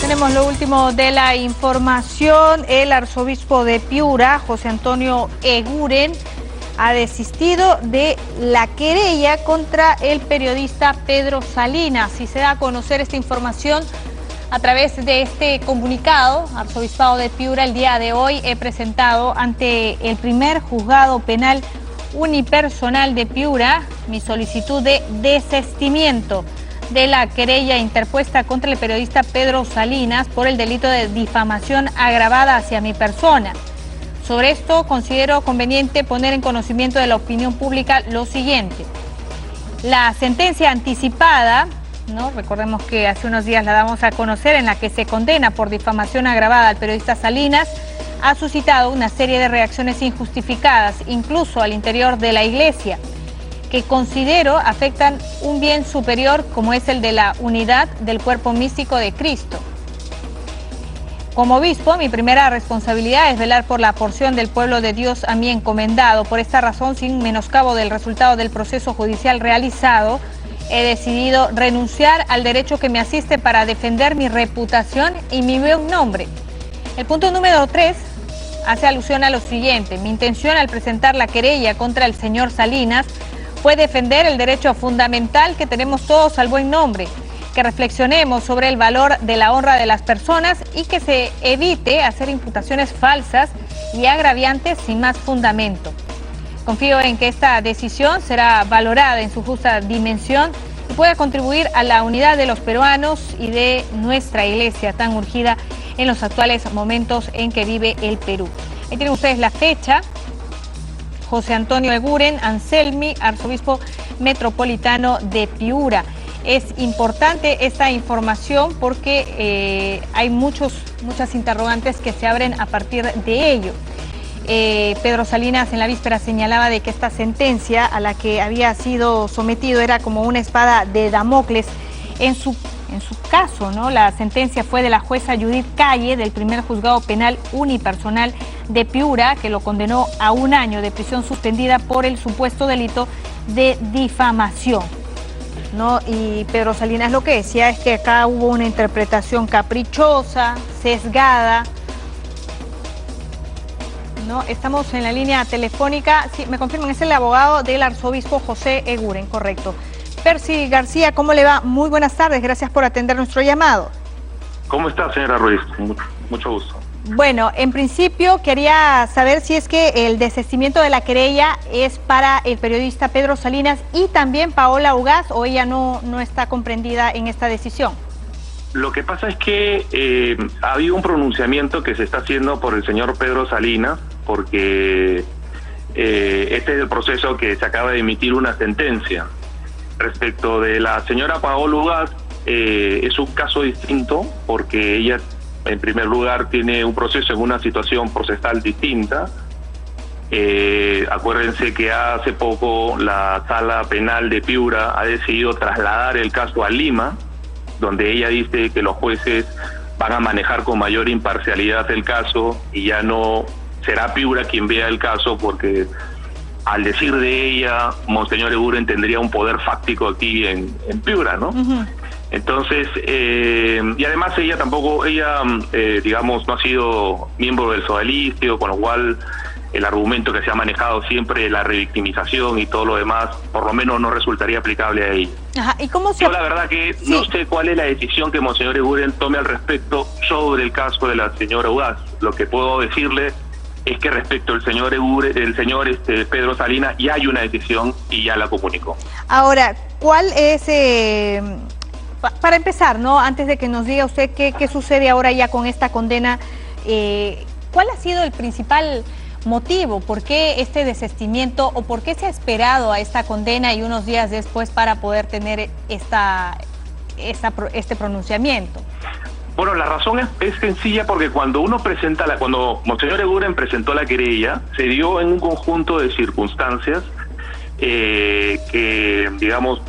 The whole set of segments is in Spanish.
Tenemos lo último de la información. El arzobispo de Piura, José Antonio Eguren, ha desistido de la querella contra el periodista Pedro Salinas. Y se da a conocer esta información a través de este comunicado. Arzobispado de Piura, el día de hoy he presentado ante el primer juzgado penal unipersonal de Piura mi solicitud de desistimiento de la querella interpuesta contra el periodista Pedro Salinas por el delito de difamación agravada hacia mi persona. Sobre esto considero conveniente poner en conocimiento de la opinión pública lo siguiente. La sentencia anticipada, recordemos que hace unos días la damos a conocer, en la que se condena por difamación agravada al periodista Salinas, ha suscitado una serie de reacciones injustificadas, incluso al interior de la Iglesia, que considero afectan un bien superior como es el de la unidad del cuerpo místico de Cristo. Como obispo, mi primera responsabilidad es velar por la porción del pueblo de Dios a mí encomendado. Por esta razón, sin menoscabo del resultado del proceso judicial realizado, he decidido renunciar al derecho que me asiste para defender mi reputación y mi buen nombre. El punto número 3 hace alusión a lo siguiente. Mi intención al presentar la querella contra el señor Salinas fue defender el derecho fundamental que tenemos todos al buen nombre, que reflexionemos sobre el valor de la honra de las personas y que se evite hacer imputaciones falsas y agraviantes sin más fundamento. Confío en que esta decisión será valorada en su justa dimensión y pueda contribuir a la unidad de los peruanos y de nuestra Iglesia tan urgida en los actuales momentos en que vive el Perú. Ahí tienen ustedes la fecha. José Antonio Eguren Anselmi, arzobispo metropolitano de Piura. Es importante esta información porque hay muchas interrogantes que se abren a partir de ello. Pedro Salinas en la víspera señalaba de que esta sentencia a la que había sido sometido era como una espada de Damocles. En su caso, la sentencia fue de la jueza Judith Calle del primer juzgado penal unipersonal de Piura, que lo condenó a 1 año de prisión suspendida por el supuesto delito de difamación. Y Pedro Salinas lo que decía es que acá hubo una interpretación caprichosa, sesgada. Estamos en la línea telefónica. Sí, me confirman, es el abogado del arzobispo José Eguren, correcto. Percy García, ¿cómo le va? Muy buenas tardes, gracias por atender nuestro llamado. ¿Cómo está, señora Ruiz? Mucho gusto. Bueno, en principio quería saber si es que el desistimiento de la querella es para el periodista Pedro Salinas y también Paola Ugaz, o ella no está comprendida en esta decisión. Lo que pasa es que ha habido un pronunciamiento que se está haciendo por el señor Pedro Salinas, porque este es el proceso que se acaba de emitir una sentencia. Respecto de la señora Paola Ugaz, es un caso distinto porque ella, en primer lugar, tiene un proceso en una situación procesal distinta. Acuérdense que hace poco la Sala Penal de Piura ha decidido trasladar el caso a Lima, donde ella dice que los jueces van a manejar con mayor imparcialidad el caso y ya no será Piura quien vea el caso, porque al decir de ella, Monseñor Eguren tendría un poder fáctico aquí en Piura, ¿no? Uh-huh. Entonces, y además ella digamos, no ha sido miembro del sodalicio, con lo cual el argumento que se ha manejado siempre, la revictimización y todo lo demás, por lo menos no resultaría aplicable a ella. Ajá. ¿Y cómo Yo la verdad que no sé cuál es la decisión que Monseñor Eguren tome al respecto sobre el caso de la señora Ugaz. Lo que puedo decirle es que respecto al señor Pedro Salinas ya hay una decisión y ya la comunicó. Ahora, ¿cuál es, para empezar, antes de que nos diga usted qué sucede ahora ya con esta condena, cuál ha sido el principal motivo? ¿Por qué este desistimiento o por qué se ha esperado a esta condena y unos días después para poder tener este pronunciamiento? Bueno, la razón es sencilla, porque cuando Monseñor Eguren presentó la querella, se dio en un conjunto de circunstancias que, digamos,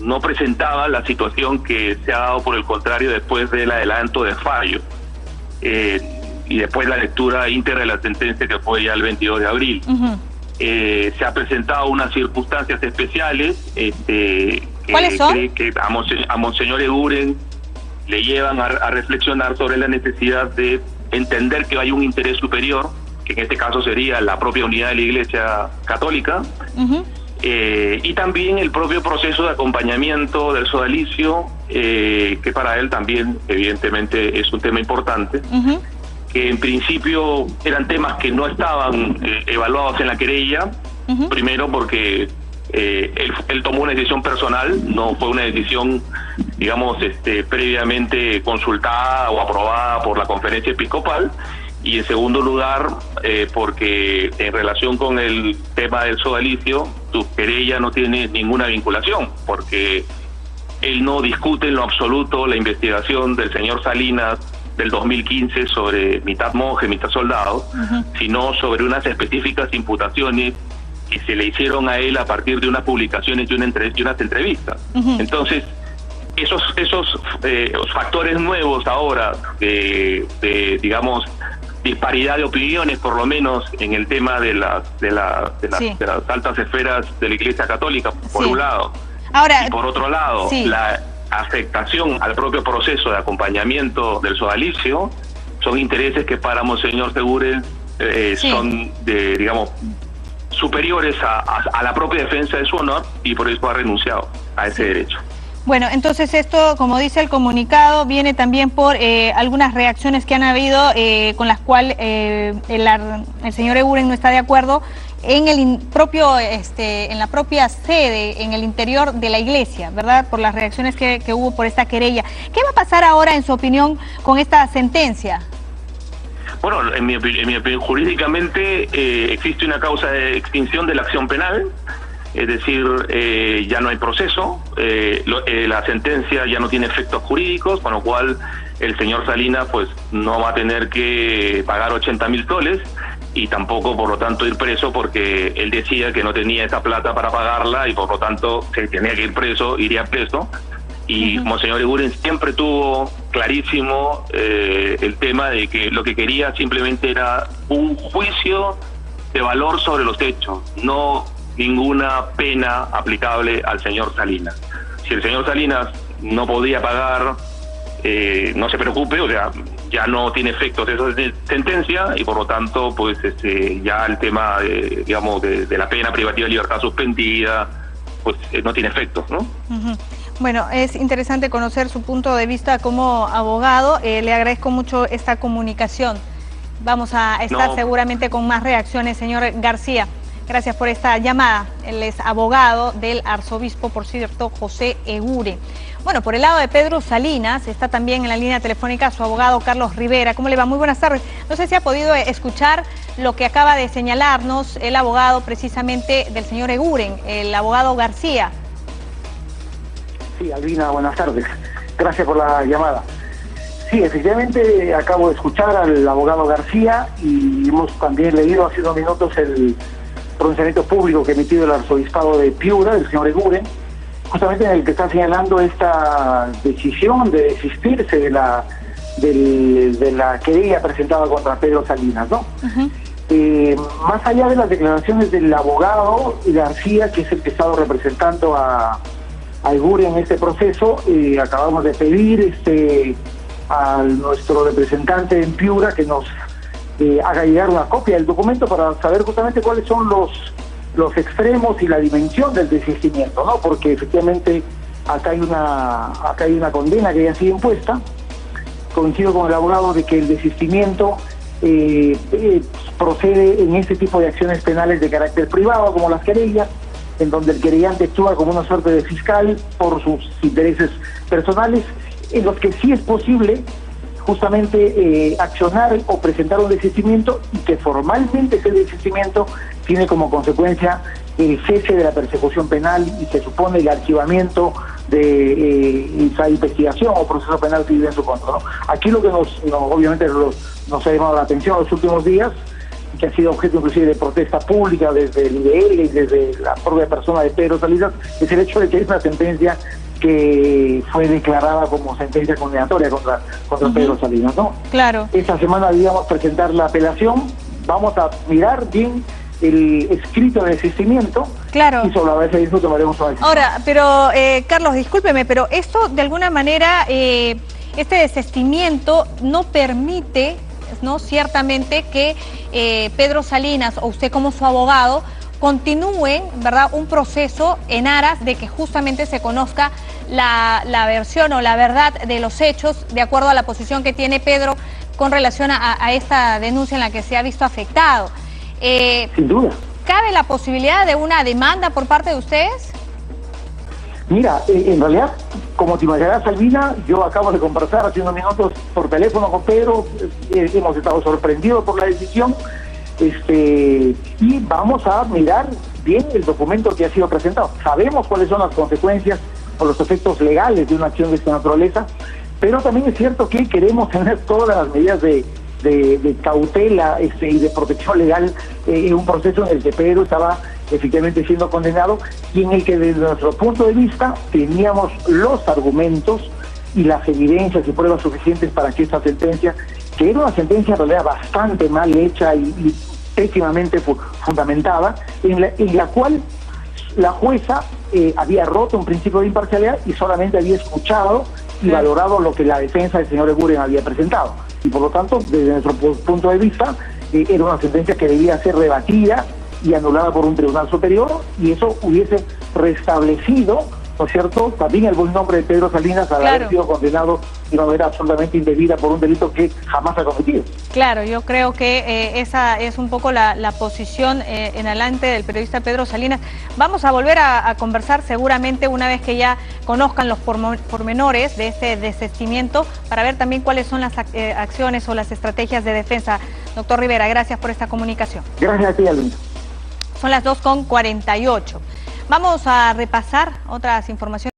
no presentaba la situación que se ha dado, por el contrario, después del adelanto de fallo y después la lectura íntegra de la sentencia, que fue ya el 22 de abril. Uh-huh. Se ha presentado unas circunstancias especiales ¿cuáles son? Que a Monseñor Eguren le llevan a reflexionar sobre la necesidad de entender que hay un interés superior, que en este caso sería la propia unidad de la Iglesia Católica, y también el propio proceso de acompañamiento del sodalicio, que para él también evidentemente es un tema importante, que en principio eran temas que no estaban evaluados en la querella, primero porque él tomó una decisión personal, no fue una decisión, digamos, previamente consultada o aprobada por la conferencia episcopal, y en segundo lugar, porque en relación con el tema del sodalicio, tu querella no tiene ninguna vinculación, porque él no discute en lo absoluto la investigación del señor Salinas del 2015 sobre mitad monje, mitad soldado, sino sobre unas específicas imputaciones que se le hicieron a él a partir de unas publicaciones y unas entrevistas. Entonces, esos factores nuevos ahora de digamos, disparidad de opiniones, por lo menos en el tema de las altas esferas de la Iglesia Católica, por un lado. Ahora, y por otro lado, la afectación al propio proceso de acompañamiento del sodalicio, son intereses que para Monseñor Eguren son, digamos, superiores a la propia defensa de su honor, y por eso ha renunciado a ese derecho. Bueno, entonces esto, como dice el comunicado, viene también por algunas reacciones que han habido con las cuales el señor Eguren no está de acuerdo en el propio, en la propia sede, en el interior de la iglesia, ¿verdad? Por las reacciones que hubo por esta querella. ¿Qué va a pasar ahora, en su opinión, con esta sentencia? Bueno, en mi opinión, jurídicamente existe una causa de extinción de la acción penal. Es decir, ya no hay proceso, la sentencia ya no tiene efectos jurídicos, con lo cual el señor Salinas pues no va a tener que pagar 80.000 soles y tampoco, por lo tanto, ir preso, porque él decía que no tenía esa plata para pagarla y por lo tanto se tenía que ir preso, iría preso. Y Monseñor Eguren siempre tuvo clarísimo el tema de que lo que quería simplemente era un juicio de valor sobre los hechos, no ninguna pena aplicable al señor Salinas. Si el señor Salinas no podía pagar, no se preocupe, o sea, ya no tiene efectos esa sentencia, y por lo tanto, pues ya el tema, digamos, de la pena privativa de libertad suspendida, pues no tiene efectos, ¿no? Bueno, es interesante conocer su punto de vista como abogado. Le agradezco mucho esta comunicación. Vamos a estar seguramente con más reacciones, señor García. Gracias por esta llamada. Él es abogado del arzobispo, por cierto, José Eguren. Bueno, por el lado de Pedro Salinas, está también en la línea telefónica su abogado Carlos Rivera. ¿Cómo le va? Muy buenas tardes. No sé si ha podido escuchar lo que acaba de señalarnos el abogado precisamente del señor Eguren, el abogado García. Sí, Albina, buenas tardes. Gracias por la llamada. Sí, efectivamente acabo de escuchar al abogado García y hemos también leído hace unos minutos el pronunciamiento público que ha emitido el arzobispado de Piura, del señor Eguren, justamente en el que está señalando esta decisión de desistirse de la querella presentada contra Pedro Salinas, ¿no? Más allá de las declaraciones del abogado García, que es el que ha estado representando a Eguren en este proceso, acabamos de pedir a nuestro representante en Piura que nos haga llegar una copia del documento para saber justamente cuáles son los extremos y la dimensión del desistimiento, ¿no? Porque efectivamente acá hay una condena que ya ha sido impuesta. Coincido con el abogado de que el desistimiento procede en este tipo de acciones penales de carácter privado, como las querellas, en donde el querellante actúa como una suerte de fiscal por sus intereses personales, en los que sí es posible justamente accionar o presentar un desistimiento, y que formalmente ese desistimiento tiene como consecuencia el cese de la persecución penal y se supone el archivamiento de esa investigación o proceso penal civil en su contra, ¿no? Aquí lo que obviamente nos ha llamado la atención en los últimos días, que ha sido objeto inclusive de protesta pública desde el IDL y desde la propia persona de Pedro Salinas, es el hecho de que hay una sentencia que fue declarada como sentencia condenatoria contra Pedro Salinas, ¿no? Claro. Esta semana debíamos presentar la apelación, vamos a mirar bien el escrito de desistimiento, claro, y sobre la base de eso tomaremos una decisión. Ahora, pero Carlos, discúlpeme, pero esto de alguna manera este desistimiento no permite, ¿no?, ciertamente que Pedro Salinas o usted como su abogado continúen, ¿verdad?, un proceso en aras de que justamente se conozca la versión o la verdad de los hechos de acuerdo a la posición que tiene Pedro con relación a esta denuncia en la que se ha visto afectado. Sin duda. ¿Cabe la posibilidad de una demanda por parte de ustedes? Mira, en realidad, como te imaginarás, Albina, yo acabo de conversar hace unos minutos por teléfono con Pedro, hemos estado sorprendidos por la decisión, y vamos a mirar bien el documento que ha sido presentado. Sabemos cuáles son las consecuencias o los efectos legales de una acción de esta naturaleza, pero también es cierto que queremos tener todas las medidas de cautela y de protección legal en un proceso en el que Pedro estaba efectivamente siendo condenado y en el que desde nuestro punto de vista teníamos los argumentos y las evidencias y pruebas suficientes para que esta sentencia, que era una sentencia en realidad bastante mal hecha y pésimamente fundamentada, en la cual la jueza había roto un principio de imparcialidad y solamente había escuchado y valorado lo que la defensa del señor Eguren había presentado. Y por lo tanto, desde nuestro punto de vista, era una sentencia que debía ser rebatida y anulada por un tribunal superior, y eso hubiese restablecido, ¿no es cierto?, también el buen nombre de Pedro Salinas al haber sido condenado de una manera absolutamente indebida por un delito que jamás ha cometido. Claro, yo creo que esa es un poco la posición en adelante del periodista Pedro Salinas. Vamos a volver a conversar seguramente una vez que ya conozcan los pormenores de este desistimiento para ver también cuáles son las acciones o las estrategias de defensa. Doctor Rivera, gracias por esta comunicación. Gracias a ti, Alvin. Son las 2:48. Vamos a repasar otras informaciones.